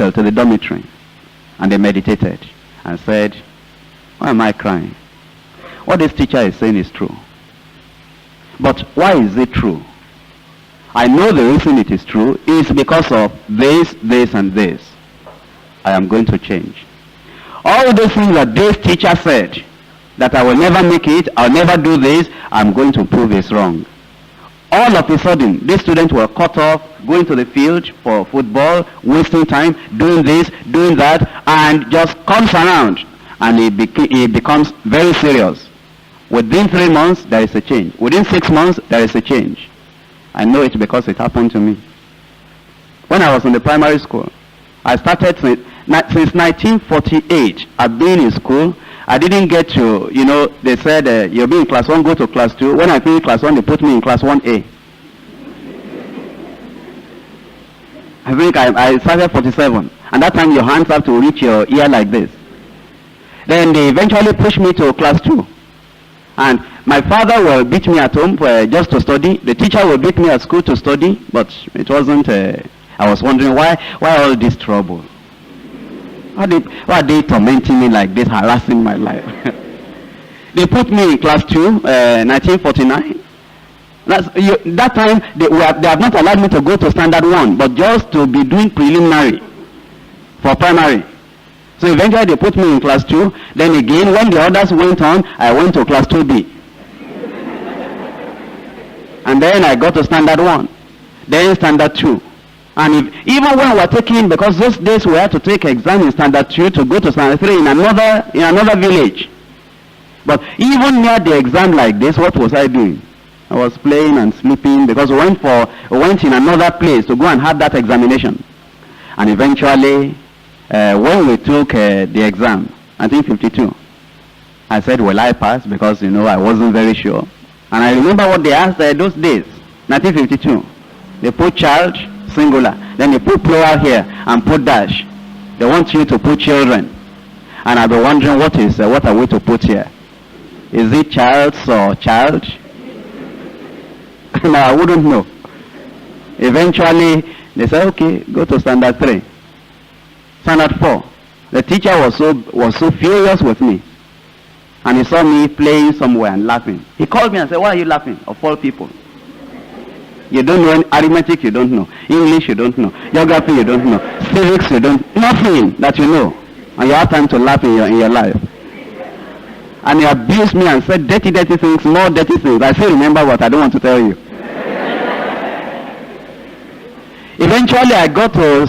hostel to the dormitory. And they meditated and said, why am I crying? What this teacher is saying is true. But why is it true? I know the reason it is true is because of this, and this. I am going to change. All those things that this teacher said, that I will never make it, I'll never do this, I'm going to prove is wrong. All of a sudden, these students were cut off, going to the field for football, wasting time, doing this, doing that, and just comes around. And it becomes very serious. Within 3 months, there is a change. Within 6 months, there is a change. I know it because it happened to me. When I was in the primary school, I started since 1948. I've been in school. I didn't get to, they said, you'll be in class 1, go to class 2. When I finished class 1, they put me in class 1A. I think I started 47. And that time your hands have to reach your ear like this. Then they eventually pushed me to class 2. And my father will beat me at home just to study. The teacher will beat me at school to study. But it wasn't, I was wondering why all this trouble? Why are they tormenting me like this, harassing my life? They put me in class 2, 1949. That time, they have not allowed me to go to standard 1, but just to be doing preliminary for primary. So eventually they put me in class 2. Then again, when the others went on, I went to class 2B. And then I got to standard 1. Then standard 2. And even when we were taking, because those days we had to take exam in standard 2 to go to standard 3 in another village. But even near the exam like this, what was I doing? I was playing and sleeping because we went in another place to go and have that examination. And eventually, when we took the exam, I think 52, I said, will I pass? Because, I wasn't very sure. And I remember what they asked those days, 1952. They put child, singular. Then they put plural here and put dash. They want you to put children. And I've been wondering what are we to put here? Is it child or child? No, I wouldn't know. Eventually, they said, okay, go to standard 3. Standard 4. The teacher was so furious with me. And he saw me playing somewhere and laughing. He called me and said, why are you laughing? Of all people. You don't know arithmetic, you don't know. English, you don't know. Geography, you don't know. Civics, you don't. Nothing that you know. And you have time to laugh in your life. And he abused me and said dirty things, more dirty things. I still remember what I don't want to tell you. Eventually I got to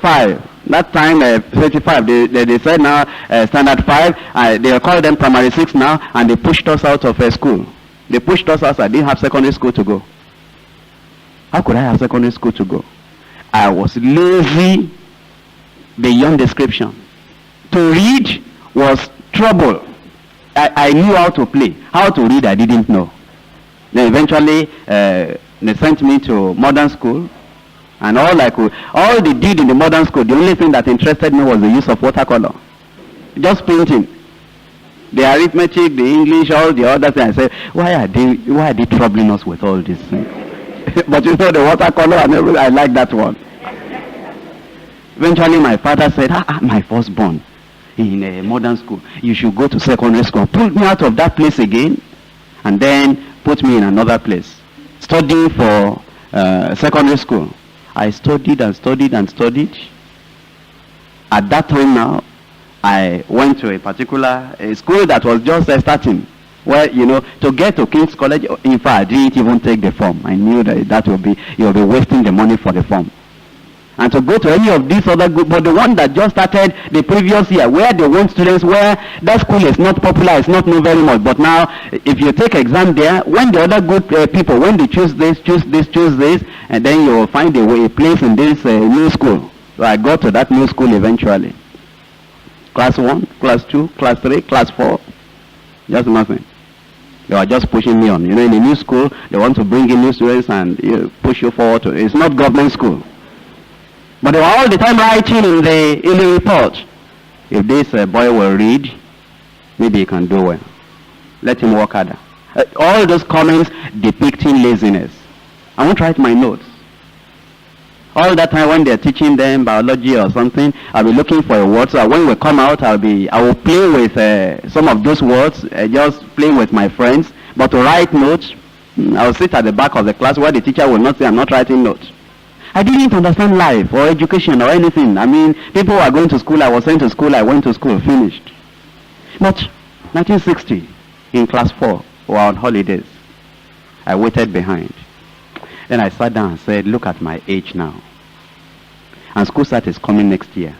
5. That time, 35, they said now, standard 5, they call them primary 6 now, and they pushed us out of school. They pushed us out, I didn't have secondary school to go. How could I have secondary school to go? I was lazy beyond description. To read was trouble. I knew how to play. How to read, I didn't know. Then eventually, they sent me to modern school. And all they did in the modern school, the only thing that interested me was the use of watercolor. Just painting. The arithmetic, the English, all the other things. I said, why are they troubling us with all these things? But the watercolor and everything, I like that one. Eventually my father said, my firstborn in a modern school, you should go to secondary school. Pulled me out of that place again, and then put me in another place. Studying for secondary school. I studied and studied and studied. At that time now, I went to a particular school that was just starting. Where, to get to King's College, in fact, I didn't even take the form. I knew that you'll be wasting the money for the form. And to go to any of these other groups, but the one that just started the previous year, where they want students, where that school is not popular, it's not known very much. But now, if you take exam there, when the other good people, when they choose this, and then you will find a place in this new school. So I got to that new school eventually. Class 1, class 2, class 3, class 4. Just nothing. They were just pushing me on. In a new school, they want to bring in new students and push you forward. It's not government school. But they were all the time writing in the report. If this boy will read, maybe he can do well. Let him work harder. All those comments depicting laziness. I won't write my notes. All that time when they're teaching them biology or something, I'll be looking for a word. So when we come out, I will play with some of those words, just playing with my friends. But to write notes, I'll sit at the back of the class where the teacher will not say I'm not writing notes. I didn't understand life or education or anything. I mean, people were going to school, I was sent to school, I went to school, finished. But 1960, in class 4, we were on holidays. I waited behind. Then I sat down and said, look at my age now. And school start is coming next year.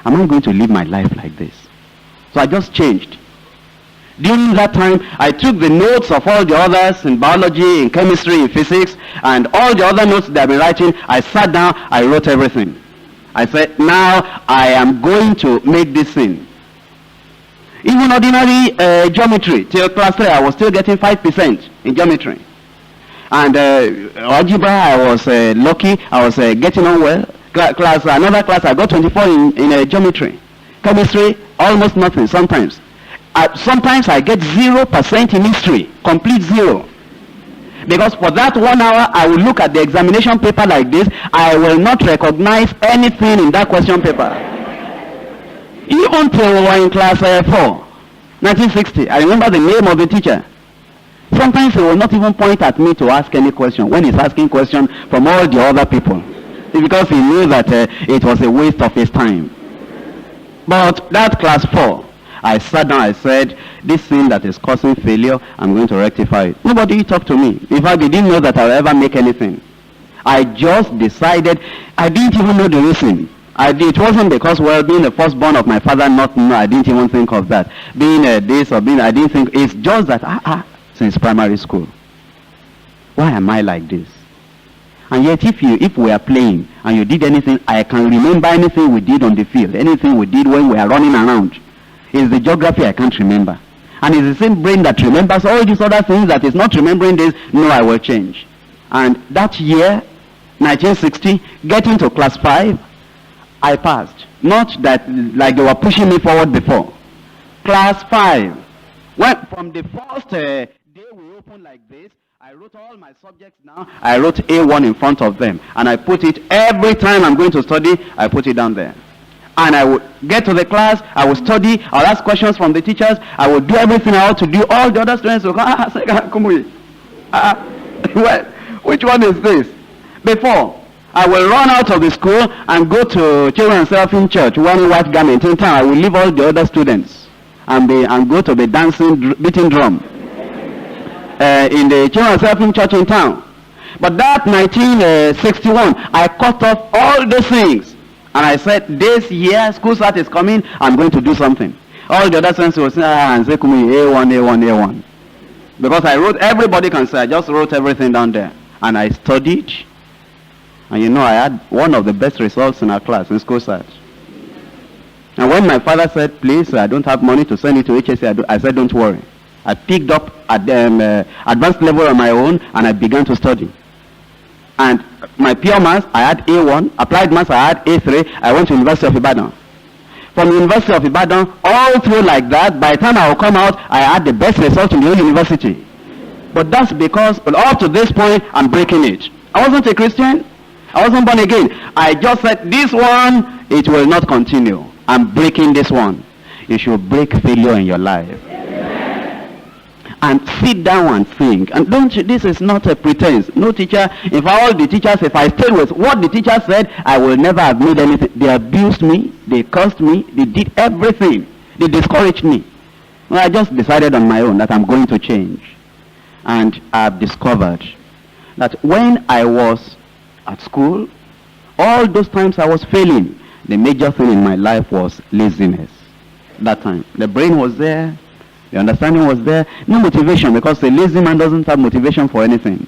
Am I going to live my life like this? So I just changed. During that time, I took the notes of all the others in biology, in chemistry, in physics, and all the other notes that I've been writing. I sat down, I wrote everything. I said, now I am going to make this thing. Even ordinary geometry, till class 3, I was still getting 5% in geometry. And algebra, I was lucky, I was getting on well. Another class, I got 24 in geometry. Chemistry, almost nothing sometimes. Sometimes I get 0% in history, complete 0. Because for that 1 hour, I will look at the examination paper like this. I will not recognize anything in that question paper. Even till we were in class 4, 1960, I remember the name of the teacher. Sometimes he will not even point at me to ask any question when he's asking questions from all the other people. Because he knew that it was a waste of his time. But that class 4, I sat down, I said, this thing that is causing failure, I'm going to rectify it. Nobody talked to me. In fact, they didn't know that I'll ever make anything. I just decided, I didn't even know the reason. It wasn't because, well, being the firstborn of my father, I didn't even think of that. Being this or being, I didn't think, it's just that, since primary school. Why am I like this? And yet if we are playing and you did anything, I can remember anything we did on the field, anything we did when we are running around. It's the geography I can't remember. And it's the same brain that remembers all these other things that is not remembering this. No, I will change. And that year, 1960, getting to class 5, I passed. Not that like they were pushing me forward before. Class 5. Well, from the first day we opened like this, I wrote all my subjects now. I wrote A1 in front of them. And I put it every time I'm going to study, I put it down there. And I would get to the class, I would study, I'll ask questions from the teachers, I would do everything I ought to do. All the other students will come, Kumuyi. Well, which one is this? Before, I will run out of the school and go to Children's Seraphim Church, wearing white garment. In town, I will leave all the other students and go to the beating drum in the Children's Seraphim Church in town. But that 1961, I cut off all those things. And I said, this year, school start is coming, I'm going to do something. All the other students will say, and say, Kumuyi, A1, A1, A1. Because I wrote, everybody can say, I just wrote everything down there. And I studied. And you know, I had one of the best results in our class in school start. And when my father said, please, I don't have money to send it to HSC, I said, don't worry. I picked up at the advanced level on my own, and I began to study. And my pure maths, I had A1. Applied maths, I had A3. I went to University of Ibadan. From the University of Ibadan, all through like that, by the time I will come out, I had the best result in the whole university. But that's because, up to this point, I'm breaking it. I wasn't a Christian. I wasn't born again. I just said, this one, it will not continue. I'm breaking this one. You should break failure in your life. And sit down and think. And this is not a pretense. No teacher, all the teachers, if I stayed with what the teacher said, I will never have made anything. They abused me, they cursed me, they did everything. They discouraged me. Well, I just decided on my own that I'm going to change. And I've discovered that when I was at school, all those times I was failing, the major thing in my life was laziness. That time. The brain was there. The understanding was there. No motivation, because a lazy man doesn't have motivation for anything.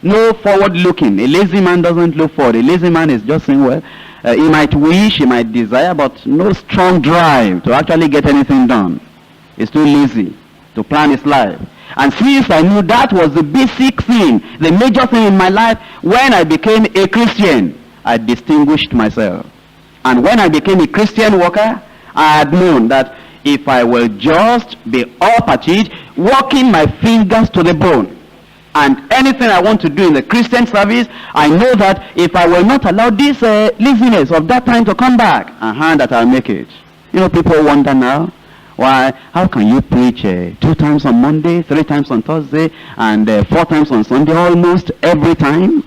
No forward looking. A lazy man doesn't look forward. A lazy man is just saying, well, he might wish, he might desire, but no strong drive to actually get anything done. He's too lazy to plan his life. And since I knew that was the basic thing, the major thing in my life, when I became a Christian, I distinguished myself. And when I became a Christian worker, I had known that if I will just be up at it, working my fingers to the bone, And anything I want to do in the Christian service, I know that if I will not allow this laziness of that time to come back, that I'll make it. You know, people wonder now, why, how can you preach 2 times on Monday, 3 times on Thursday, and 4 times on Sunday almost every time?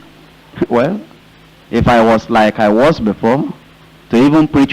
Well, if I was like I was before, to even preach